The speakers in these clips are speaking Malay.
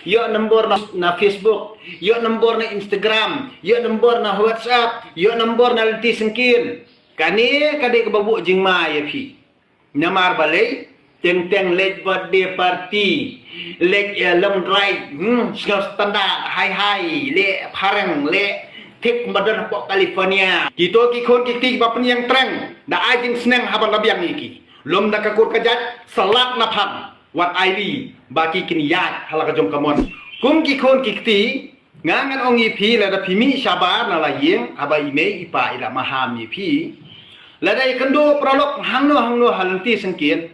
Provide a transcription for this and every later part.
yo nombor na Facebook, yo nombor na Instagram, yo nombor na WhatsApp, yo nombor na liti sengkin. Kani kadai kebabu jing ma ya pi. Namar balai teng late birthday party, late long drive, standard high le parang le tik badan pok California. Kita kikon kiti bapen yang treng, da ajing seneng habang labiang iki. Lom na kakur kajat salat na pam wat ID baki kiniyat halaka jom kamon. Kum kikon kiti ngangan ong ipi lada pimi sabar na layeng aba ime ipa ila maham ipi. Lada ikendo prolog hangno halanti sengkin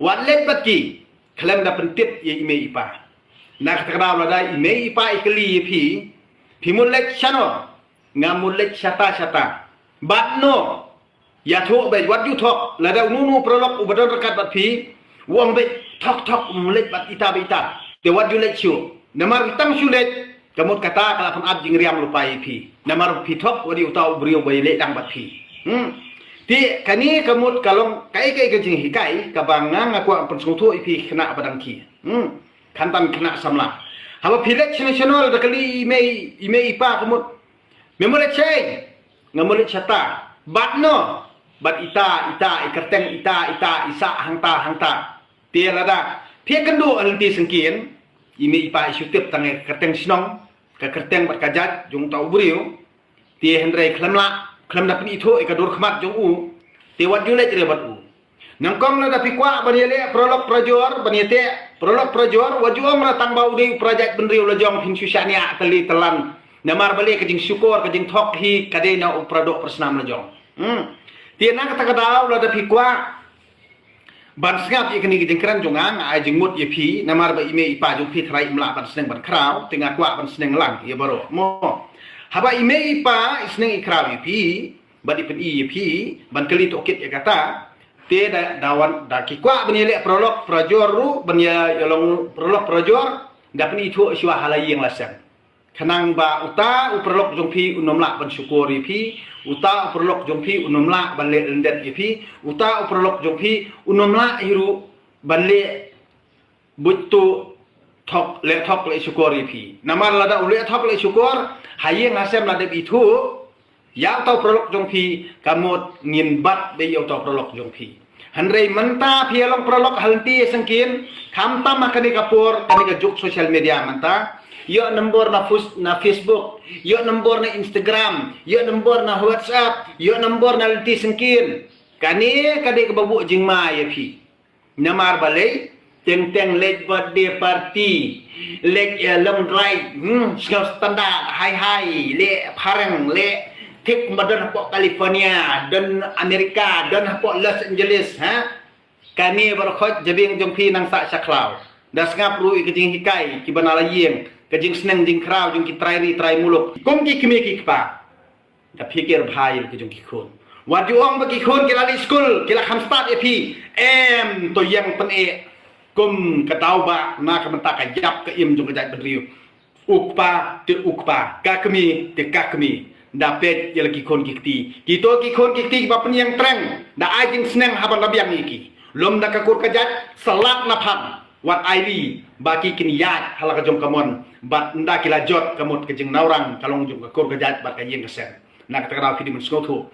wat let baki klem da pentip ye ime ipa. Nak terkenal lada ime ipa ikeli ipi pimulek chano ngamulek syata batno ya thok be wat yu thok lada nunu prolog ubadon rekat bat pi wong be thok mulek bat ita te wat yu lek chu namar tang sulet kamut kata kala pun ab jing riam lupai pi namar pi thok wadi utau brio be lek dang bat pi ti kani kamut kalong kai jing hikai kabangang aku pensungtu ipi kena badang ki kantan kena samla haba pilek nasional da kali ime ipa kamut memulek ceng ngamulek chata batno bat ita ikerteng ita isa hangta dia lada pia kendo alti sengkin ime ipa isutip tange kerteng sinong ka kerteng bat kajat jung tau brio dia hendrai klem dapin itu ikadur khmat jung u dia wat jule jere bat u nangkong lada pikwa baniele prolog projor baniete prolog projor wajuang na tangbau de project benriu lajong hin susania tali telan namar balik kejing syukur kejing thok hi kadai na upradok persnam lajong dia nak kata kadau lada pikwa ban sngap ikni kejing kran jongang ai jing mut ye pi namar ba ime ipa jung pi thrai imla ban seneng ban kraw tengah kwa ban seneng lang ye baro mo haba ime ipa seneng ikraw ye pi ban ipen ye pi ban kali tokit ye kata te dawan da kikwa benile prolog projor ru benya yolong prolog projor dapni itu siwa halai yang lasang kanang ba uta uprolog jongpi unomla ban syukuri pi uta uprolog jongpi unomla ban le rendet pi uta uprolog jongpi unomla hiru ban le butu thok le syukuri pi namar lada ule thok le syukur hayeng asem lada itu ya tau prolog jongpi kamut ngin bat be ya tau prolog jongpi handrei menta pialong prolog halti sengkin kamta makani kapur kani ka juk social media menta yo nombor na Facebook yo nombor na Instagram yo nombor na WhatsApp yo nombor na liti sengkin kani kadai kebabu jing ma ya pi namar balai teng late birthday party late long drive standard high le parang le tik badan pok California dan Amerika dan pok Los Angeles kani berkhot jabing jongpi nang sak saklau das ngap ru ikejing hikai kibana layeng kejing seneng jing kraw jong ki trai muluk kom ki kimi ki pa da pikir bhai kejong ki khon wajuang bagi khon kila di school kila khamstat epi to yang pen kum katauba na kamenta ka jap ka im jong kajat benriu ukpa ka kemi dapat yang kikon kikti kita kikon kikti bapen yang treng da ajing seneng habang labiang iki lom da kakur kajat salat na pam wat ID baki kiniyat halaka jom kamon bat nda kila jot kamot kejeng naurang kalong jom kakur kajat bat kajeng kesen nak terkenal video men skoto